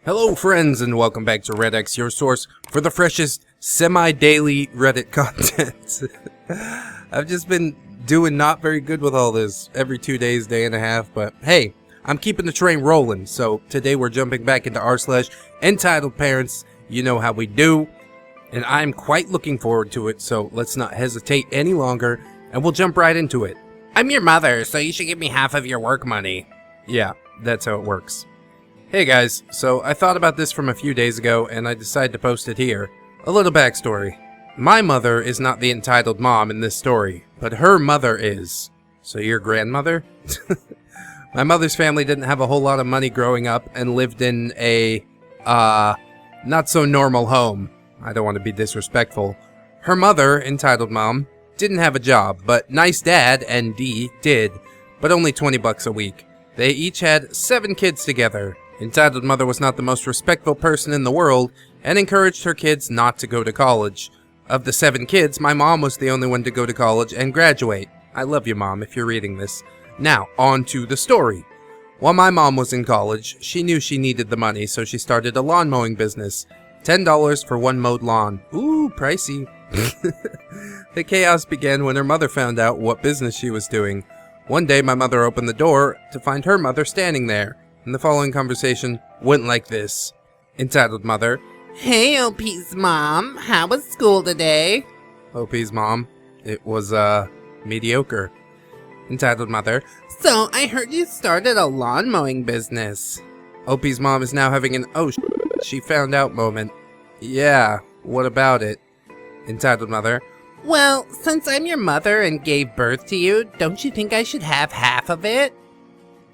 Hello friends and welcome back to ReddX, your source for the freshest semi-daily Reddit content. I've just been doing not very good with all this every 2 days, day and a half, but hey, I'm keeping the train rolling. So today we're jumping back into rSlash Entitled Parents. You know how we do, and I'm quite looking forward to it, so let's not hesitate any longer and we'll jump right into it. I'm your mother, so you should give me half of your work money. Yeah, that's how it works. Hey guys, so I thought about this from a few days ago and I decided to post it here. A little backstory. My mother is not the entitled mom in this story, but her mother is. So your grandmother? My mother's family didn't have a whole lot of money growing up and lived in a, not so normal home. I don't want to be disrespectful. Her mother, entitled mom, didn't have a job, but nice dad, ND, did, but only 20 bucks a week. They each had 7 kids together. Entitled mother was not the most respectful person in the world and encouraged her kids not to go to college. Of the 7 kids, my mom was the only one to go to college and graduate. I love you, Mom, if you're reading this. Now, on to the story. While my mom was in college, she knew she needed the money, so she started a lawn mowing business. $10 for one mowed lawn. Ooh, pricey. The chaos began when her mother found out what business she was doing. One day, my mother opened the door to find her mother standing there. And the following conversation went like this. Entitled mother. Hey, OP's mom. How was school today? OP's mom. It was, mediocre. Entitled mother. So, I heard you started a lawn mowing business. OP's mom is now having an she found out moment. Yeah, what about it? Entitled mother. Well, since I'm your mother and gave birth to you, don't you think I should have half of it?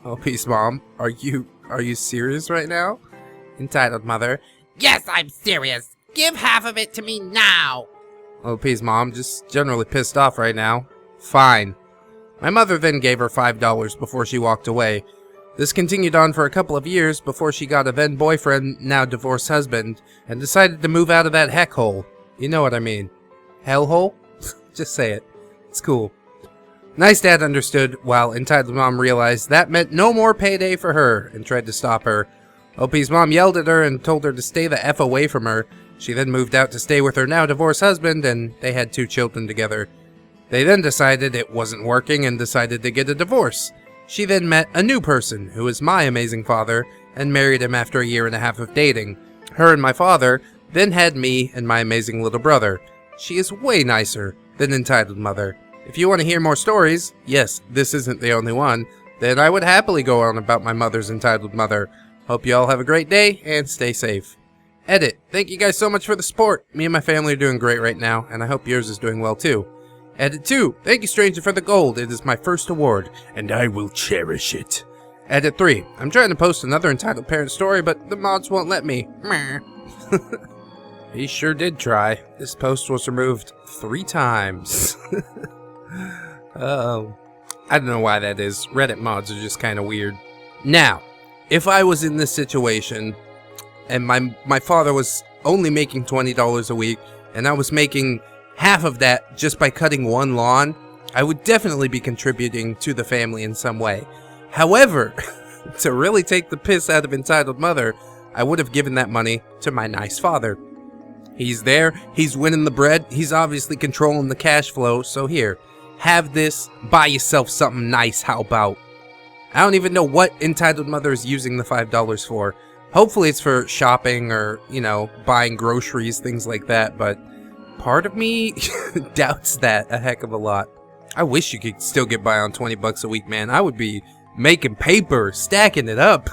OP's mom, are you serious right now? Entitled mother. Yes, I'm serious. Give half of it to me now. OP's mom, just generally pissed off right now. Fine. My mother then gave her $5 before she walked away. This continued on for a couple of years before she got a then boyfriend, now divorced husband, and decided to move out of that heck hole. You know what I mean. Hellhole? Just say it. It's cool. Nice dad understood, while entitled mom realized that meant no more payday for her and tried to stop her. OP's mom yelled at her and told her to stay the F away from her. She then moved out to stay with her now divorced husband, and they had 2 children together. They then decided it wasn't working and decided to get a divorce. She then met a new person, who is my amazing father, and married him after a year and a half of dating. Her and my father then had me and my amazing little brother. She is way nicer than entitled mother. If you want to hear more stories, yes, this isn't the only one, then I would happily go on about my mother's entitled mother. Hope you all have a great day, and stay safe. Edit. Thank you guys so much for the support. Me and my family are doing great right now, and I hope yours is doing well too. Edit 2. Thank you, stranger, for the gold. It is my first award, and I will cherish it. Edit 3. I'm trying to post another entitled parent story, but the mods won't let me. Meh. He sure did try. This post was removed 3 times. Oh, I don't know why that is. Reddit mods are just kind of weird. Now, if I was in this situation and my father was only making $20 a week and I was making half of that just by cutting one lawn, I would definitely be contributing to the family in some way. However, to really take the piss out of entitled mother, I would have given that money to my nice father. He's there, he's winning the bread, he's obviously controlling the cash flow, so here. Have this, buy yourself something nice, how about? I don't even know what entitled mother is using the $5 for. Hopefully it's for shopping or, you know, buying groceries, things like that, but part of me doubts that a heck of a lot. I wish you could still get by on 20 bucks a week, man. I would be making paper, stacking it up.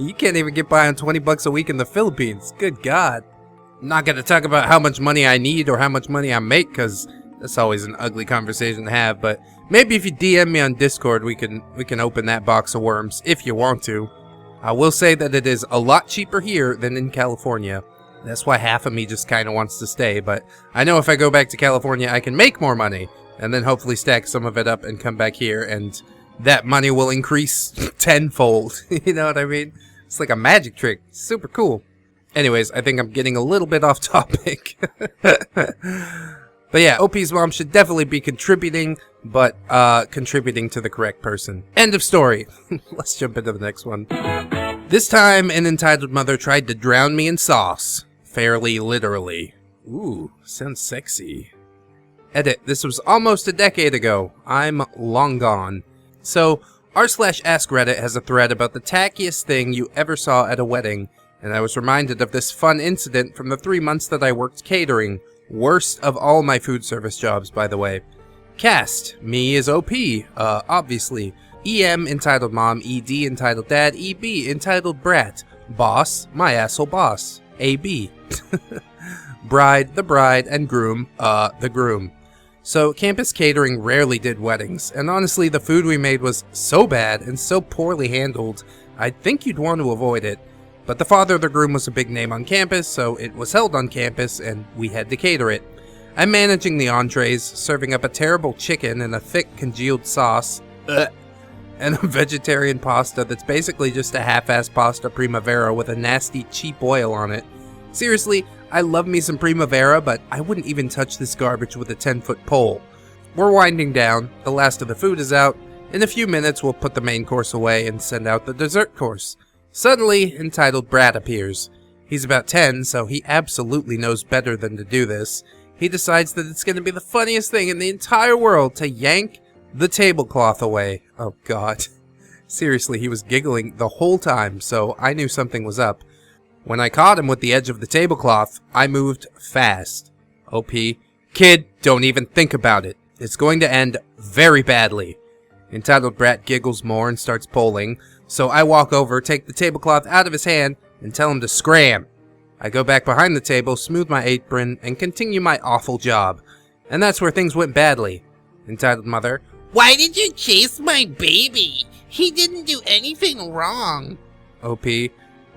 You can't even get by on 20 bucks a week in the Philippines. Good God. I'm not going to talk about how much money I need or how much money I make, because that's always an ugly conversation to have, but maybe if you DM me on Discord, we can open that box of worms if you want to. I will say that it is a lot cheaper here than in California. That's why half of me just kind of wants to stay, but I know if I go back to California, I can make more money, and then hopefully stack some of it up and come back here, and that money will increase tenfold. You know what I mean? It's like a magic trick. Super cool. Anyways, I think I'm getting a little bit off topic. But yeah, OP's mom should definitely be contributing, but contributing to the correct person. End of story. Let's jump into the next one. This time, an entitled mother tried to drown me in sauce. Fairly literally. Ooh, sounds sexy. Edit, this was almost a decade ago. I'm long gone. So, r/AskReddit has a thread about the tackiest thing you ever saw at a wedding, and I was reminded of this fun incident from the 3 months that I worked catering. Worst of all my food service jobs, by the way. Cast. Me is OP, obviously. EM, entitled mom. ED, entitled dad. EB, entitled brat. Boss, my asshole boss. AB. Bride, the bride, and groom, the groom. So, campus catering rarely did weddings, and honestly, the food we made was so bad and so poorly handled, I'd think you'd want to avoid it. But the father of the groom was a big name on campus, so it was held on campus, and we had to cater it. I'm managing the entrees, serving up a terrible chicken in a thick congealed sauce, and a vegetarian pasta that's basically just a half-assed pasta primavera with a nasty cheap oil on it. Seriously, I love me some primavera, but I wouldn't even touch this garbage with a 10-foot pole. We're winding down, the last of the food is out. In a few minutes we'll put the main course away and send out the dessert course. Suddenly, entitled Brad appears. He's about 10, so he absolutely knows better than to do this. He decides that it's going to be the funniest thing in the entire world to yank the tablecloth away. Oh god. Seriously, he was giggling the whole time, so I knew something was up. When I caught him with the edge of the tablecloth, I moved fast. OP, kid, don't even think about it. It's going to end very badly. Entitled Brat giggles more and starts pulling, so I walk over, take the tablecloth out of his hand, and tell him to scram. I go back behind the table, smooth my apron, and continue my awful job. And that's where things went badly. Entitled Mother, Why did you chase my baby? He didn't do anything wrong. OP,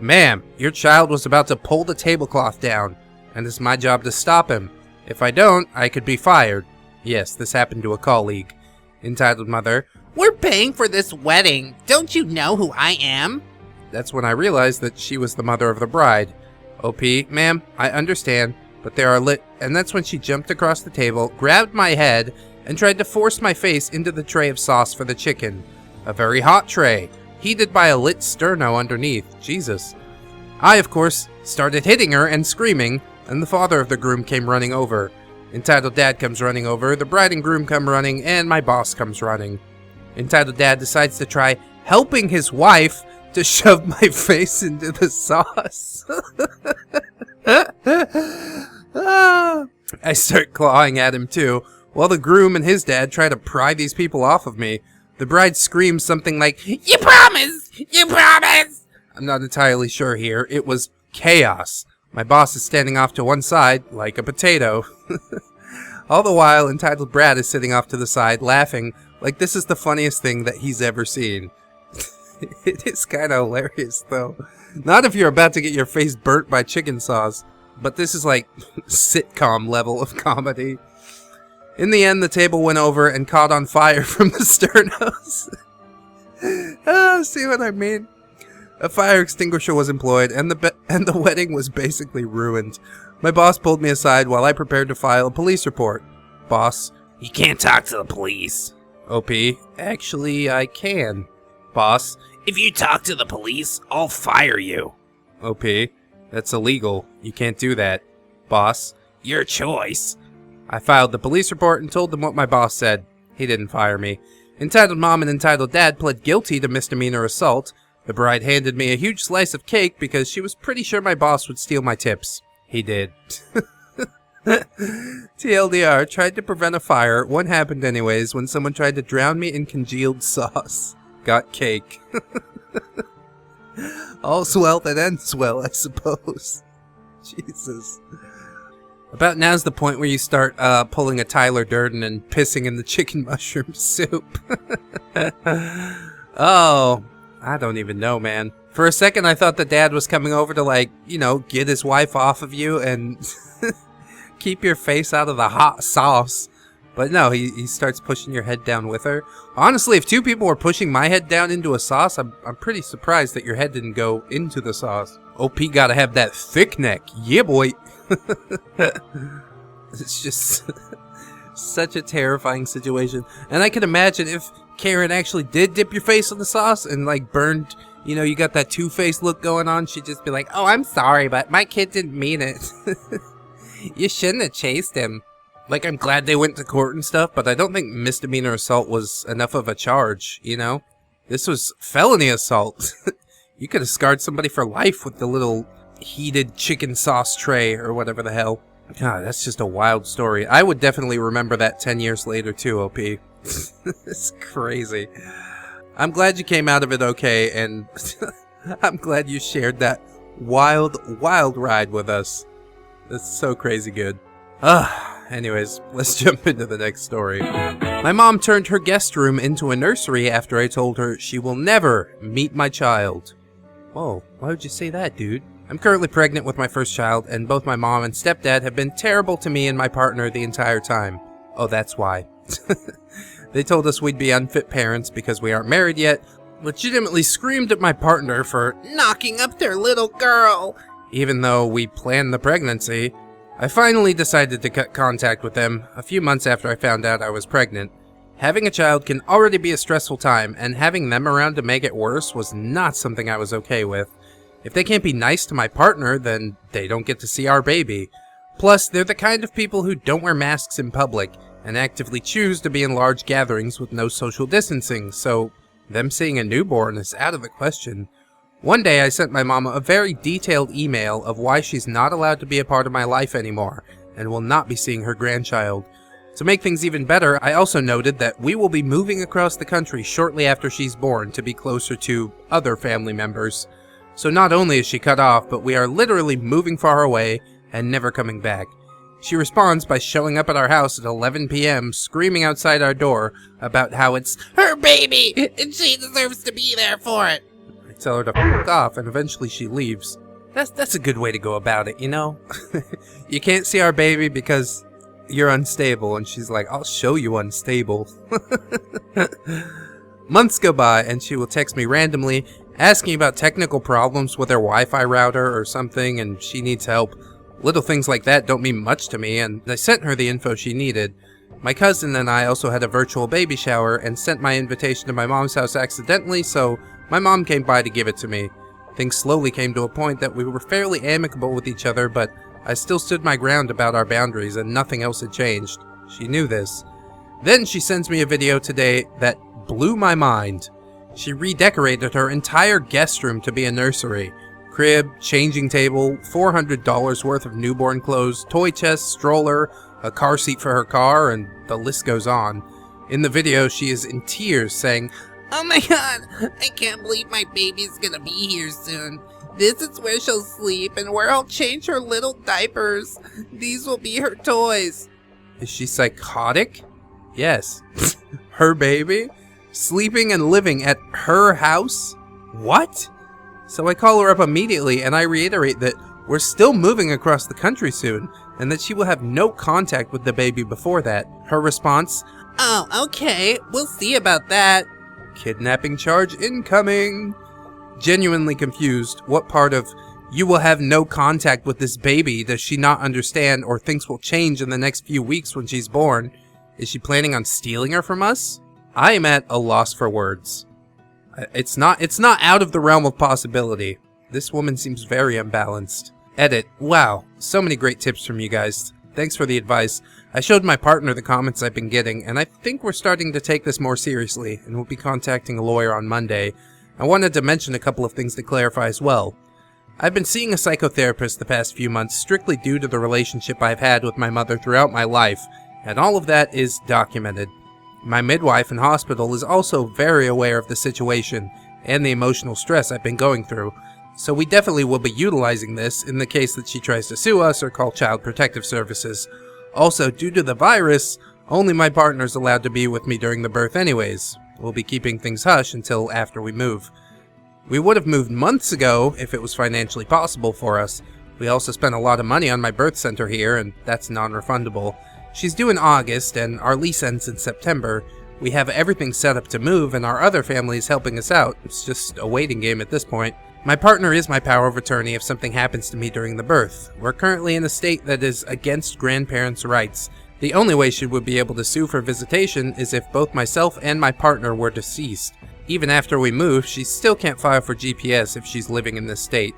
Ma'am, your child was about to pull the tablecloth down, and it's my job to stop him. If I don't, I could be fired. Yes, this happened to a colleague. Entitled Mother, We're paying for this wedding. Don't you know who I am? That's when I realized that she was the mother of the bride. OP, ma'am, I understand, but there are and that's when she jumped across the table, grabbed my head, and tried to force my face into the tray of sauce for the chicken. A very hot tray, heated by a lit sterno underneath. Jesus. I, of course, started hitting her and screaming, and the father of the groom came running over. Entitled Dad comes running over, the bride and groom come running, and my boss comes running. Entitled Dad decides to try helping his wife to shove my face into the sauce. I start clawing at him too, while the groom and his dad try to pry these people off of me. The bride screams something like, You promise! You promise! I'm not entirely sure here. It was chaos. My boss is standing off to one side, like a potato. All the while, entitled Brad is sitting off to the side, laughing, like this is the funniest thing that he's ever seen. It is kind of hilarious, though. Not if you're about to get your face burnt by chicken sauce, but this is like sitcom level of comedy. In the end, the table went over and caught on fire from the sternos. See what I mean? A fire extinguisher was employed, and the wedding was basically ruined. My boss pulled me aside while I prepared to file a police report. Boss, You can't talk to the police. OP, actually, I can. Boss, If you talk to the police, I'll fire you. OP, that's illegal. You can't do that. Boss, Your choice. I filed the police report and told them what my boss said. He didn't fire me. Entitled Mom and Entitled Dad pled guilty to misdemeanor assault. The bride handed me a huge slice of cake because she was pretty sure my boss would steal my tips. He did. TLDR, tried to prevent a fire. One happened anyways when someone tried to drown me in congealed sauce. Got cake. All's well that ends well, I suppose. Jesus. About now's the point where you start pulling a Tyler Durden and pissing in the chicken mushroom soup. Oh, I don't even know, man. For a second I thought the dad was coming over to, like, you know, get his wife off of you and keep your face out of the hot sauce. But no, he starts pushing your head down with her. Honestly, if two people were pushing my head down into a sauce, I'm pretty surprised that your head didn't go into the sauce. OP gotta have that thick neck. Yeah, boy. It's just such a terrifying situation. And I can imagine if Karen actually did dip your face in the sauce and, like, burned, you know, you got that two-faced look going on, she'd just be like, Oh, I'm sorry, but my kid didn't mean it. You shouldn't have chased him. like, I'm glad they went to court and stuff, but I don't think misdemeanor assault was enough of a charge, you know? This was felony assault. You could have scarred somebody for life with the little heated chicken sauce tray or whatever the hell. God, that's just a wild story. I would definitely remember that 10 years later too, OP. It's crazy. I'm glad you came out of it okay, and I'm glad you shared that wild ride with us. That's so crazy good. Anyways, let's jump into the next story. My mom turned her guest room into a nursery after I told her she will never meet my child. Whoa, why would you say that, dude? I'm currently pregnant with my first child, and both my mom and stepdad have been terrible to me and my partner the entire time. Oh, that's why. They told us we'd be unfit parents because we aren't married yet, legitimately screamed at my partner for Knocking up their little girl. even though we planned the pregnancy. I finally decided to cut contact with them a few months after I found out I was pregnant. Having a child can already be a stressful time, and having them around to make it worse was not something I was okay with. If they can't be nice to my partner, then they don't get to see our baby. Plus, they're the kind of people who don't wear masks in public, and actively choose to be in large gatherings with no social distancing, so them seeing a newborn is out of the question. One day I sent my mama a very detailed email of why she's not allowed to be a part of my life anymore, and will not be seeing her grandchild. To make things even better, I also noted that we will be moving across the country shortly after she's born to be closer to other family members. So not only is she cut off, but we are literally moving far away and never coming back. She responds by showing up at our house at 11 p.m. screaming outside our door about how it's her baby, and she deserves to be there for it. I tell her to f*** off, and eventually she leaves. That's a good way to go about it, you know? You can't see our baby because you're unstable, and she's like, I'll show you unstable. Months go by, and she will text me randomly, asking about technical problems with her Wi-Fi router or something, and she needs help. Little things like that don't mean much to me, and I sent her the info she needed. My cousin and I also had a virtual baby shower and sent my invitation to my mom's house accidentally, so my mom came by to give it to me. Things slowly came to a point that we were fairly amicable with each other, but I still stood my ground about our boundaries and nothing else had changed. She knew this. Then she sends me a video today that blew my mind. She redecorated her entire guest room to be a nursery. Crib, changing table, $400 worth of newborn clothes, toy chest, stroller, a car seat for her car, and the list goes on. In the video, she is in tears saying, Oh my god, I can't believe my baby's gonna be here soon. This is where she'll sleep and where I'll change her little diapers. These will be her toys. Is she psychotic? Yes. Her baby? Sleeping and living at her house? What? So I call her up immediately and I reiterate that we're still moving across the country soon and that she will have no contact with the baby before that. Her response, Oh, okay, we'll see about that. Kidnapping charge incoming. Genuinely confused, what part of you will have no contact with this baby does she not understand or thinks will change in the next few weeks when she's born? Is she planning on stealing her from us? I am at a loss for words. It's not out of the realm of possibility. This woman seems very unbalanced. Edit. Wow, so many great tips from you guys. Thanks for the advice. I showed my partner the comments I've been getting, and I think we're starting to take this more seriously, and we'll be contacting a lawyer on Monday. I wanted to mention a couple of things to clarify as well. I've been seeing a psychotherapist the past few months strictly due to the relationship I've had with my mother throughout my life, and all of that is documented. My midwife in hospital is also very aware of the situation and the emotional stress I've been going through, so we definitely will be utilizing this in the case that she tries to sue us or call Child Protective Services. Also, due to the virus, only my partner's allowed to be with me during the birth anyways. We'll be keeping things hush until after we move. We would have moved months ago if it was financially possible for us. We also spent a lot of money on my birth center here, and that's non-refundable. She's due in August, and our lease ends in September. We have everything set up to move, and our other family is helping us out. It's just a waiting game at this point. My partner is my power of attorney if something happens to me during the birth. We're currently in a state that is against grandparents' rights. The only way she would be able to sue for visitation is if both myself and my partner were deceased. Even after we move, she still can't file for GPS if she's living in this state.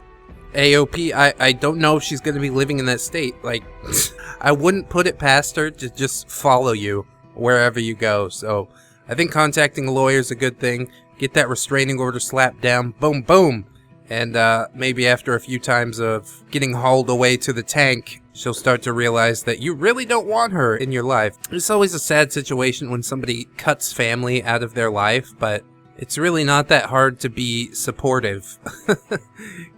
AOP, I don't know if she's going to be living in that state. Like, I wouldn't put it past her to just follow you wherever you go. So, I think contacting a lawyer is a good thing. Get that restraining order slapped down. Boom, boom. And maybe after a few times of getting hauled away to the tank, she'll start to realize that you really don't want her in your life. It's always a sad situation when somebody cuts family out of their life, but it's really not that hard to be supportive.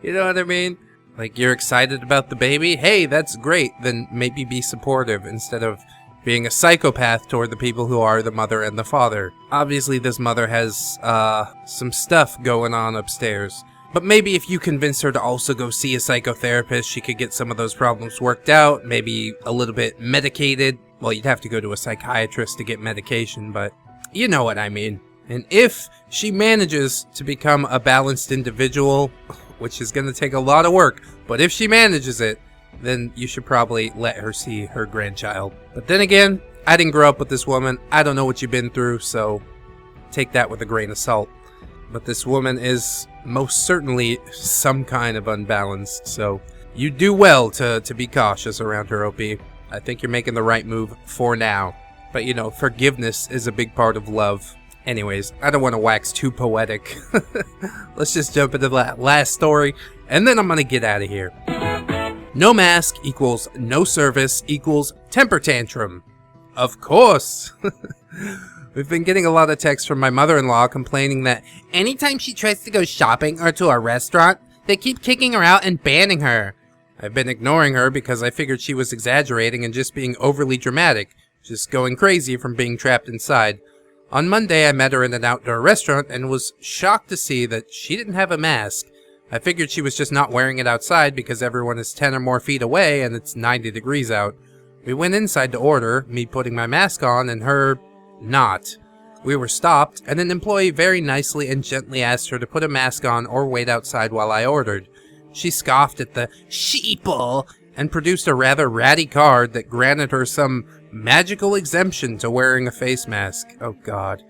You know what I mean? Like, you're excited about the baby? Hey, that's great. Then maybe be supportive instead of being a psychopath toward the people who are the mother and the father. Obviously, this mother has some stuff going on upstairs. But maybe if you convince her to also go see a psychotherapist, she could get some of those problems worked out, maybe a little bit medicated. Well, you'd have to go to a psychiatrist to get medication, but you know what I mean. And if she manages to become a balanced individual, which is going to take a lot of work, but if she manages it, then you should probably let her see her grandchild. But then again, I didn't grow up with this woman. I don't know what you've been through, so take that with a grain of salt. But this woman is most certainly some kind of unbalanced, so you do well to be cautious around her, OP. I think you're making the right move for now. But you know, forgiveness is a big part of love. Anyways, I don't want to wax too poetic. Let's just jump into that last story, and then I'm gonna get out of here. No mask equals no service equals temper tantrum. Of course! We've been getting a lot of texts from my mother-in-law complaining that anytime she tries to go shopping or to a restaurant, they keep kicking her out and banning her. I've been ignoring her because I figured she was exaggerating and just being overly dramatic, just going crazy from being trapped inside. On Monday, I met her in an outdoor restaurant and was shocked to see that she didn't have a mask. I figured she was just not wearing it outside because everyone is 10 or more feet away and it's 90 degrees out. We went inside to order, me putting my mask on and her not. We were stopped, and an employee very nicely and gently asked her to put a mask on or wait outside while I ordered. She scoffed at the sheeple and produced a rather ratty card that granted her some magical exemption to wearing a face mask. Oh God.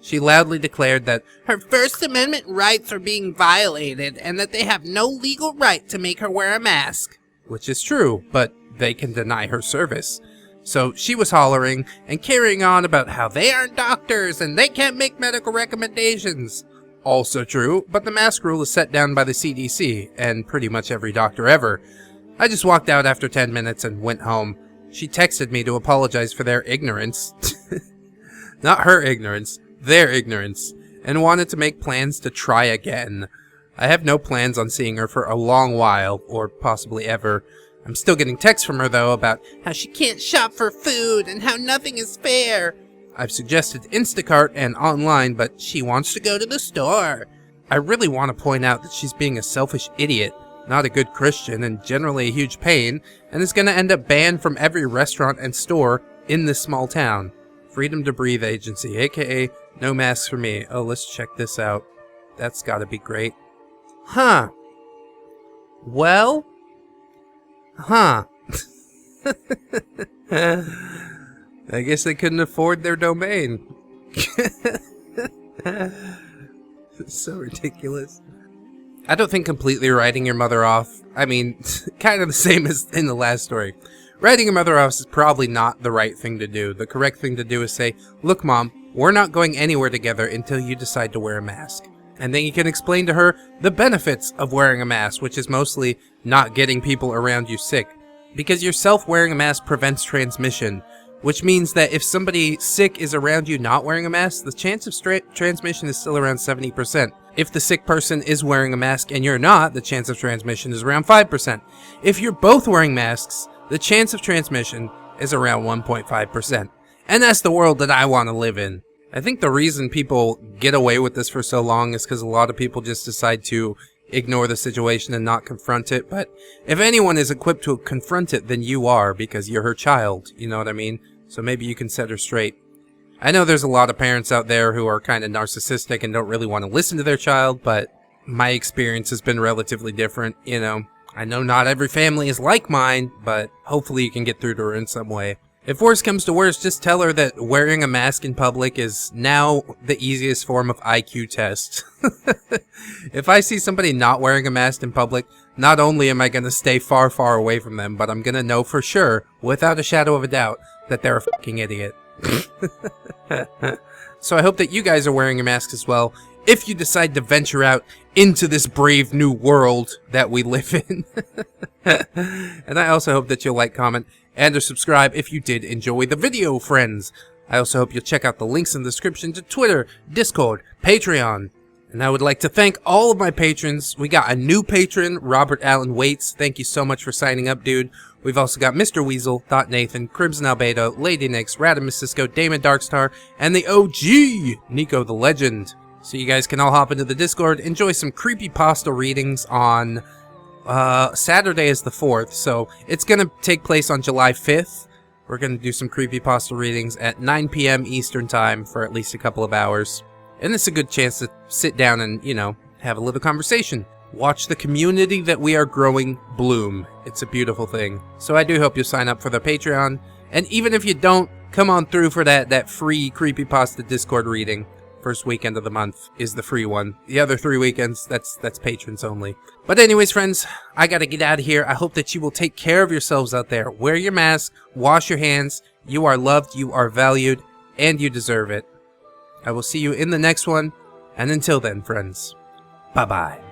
She loudly declared that her First Amendment rights are being violated and that they have no legal right to make her wear a mask. Which is true, but they can deny her service. So she was hollering and carrying on about how they aren't doctors and they can't make medical recommendations. Also true, but the mask rule is set down by the CDC and pretty much every doctor ever. I just walked out after 10 minutes and went home. She texted me to apologize for their ignorance. Not her ignorance, their ignorance, and wanted to make plans to try again. I have no plans on seeing her for a long while, or possibly ever. I'm still getting texts from her, though, about how she can't shop for food and how nothing is fair. I've suggested Instacart and online, but she wants to go to the store. I really want to point out that she's being a selfish idiot, not a good Christian, and generally a huge pain, and is going to end up banned from every restaurant and store in this small town. Freedom to Breathe Agency, aka No Masks for Me. Oh, let's check this out. That's gotta be great. Huh. Well... Huh. I guess they couldn't afford their domain. It's so ridiculous. I don't think completely writing your mother off, I mean, kind of the same as in the last story. Writing your mother off is probably not the right thing to do. The correct thing to do is say, look mom, we're not going anywhere together until you decide to wear a mask. And then you can explain to her the benefits of wearing a mask, which is mostly not getting people around you sick. Because yourself wearing a mask prevents transmission, which means that if somebody sick is around you not wearing a mask, the chance of transmission is still around 70%. If the sick person is wearing a mask and you're not, the chance of transmission is around 5%. If you're both wearing masks, the chance of transmission is around 1.5%. And that's the world that I want to live in. I think the reason people get away with this for so long is because a lot of people just decide to ignore the situation and not confront it. But if anyone is equipped to confront it, then you are, because you're her child. You know what I mean? So maybe you can set her straight. I know there's a lot of parents out there who are kind of narcissistic and don't really want to listen to their child, but my experience has been relatively different, you know. I know not every family is like mine, but hopefully you can get through to her in some way. If worse comes to worse, just tell her that wearing a mask in public is now the easiest form of IQ test. If I see somebody not wearing a mask in public, not only am I going to stay far, far away from them, but I'm going to know for sure, without a shadow of a doubt, that they're a fucking idiot. So I hope that you guys are wearing your masks as well, if you decide to venture out into this brave new world that we live in. And I also hope that you'll like, comment, and or subscribe if you did enjoy the video, friends. I also hope you'll check out the links in the description to Twitter, Discord, Patreon. And I would like to thank all of my patrons. We got a new patron, Robert Allen Waits. Thank you so much for signing up, dude. We've also got Mr. Weasel, Nathan, Crimson Albedo, Lady Nix, Radimus Cisco, Damon Darkstar, and the OG, Nico the Legend. So you guys can all hop into the Discord, enjoy some creepypasta readings on Saturday is the 4th, so it's going to take place on July 5th. We're going to do some creepypasta readings at 9 p.m. Eastern Time for at least a couple of hours. And it's a good chance to sit down and, you know, have a little conversation. Watch the community that we are growing bloom. It's a beautiful thing. So I do hope you'll sign up for the Patreon. And even if you don't, come on through for that free creepypasta Discord reading. First weekend of the month is the free one. The other 3 weekends, that's patrons only. But anyways, friends, I gotta get out of here. I hope that you will take care of yourselves out there. Wear your mask, wash your hands. You are loved, you are valued, and you deserve it. I will see you in the next one. And until then, friends, bye-bye.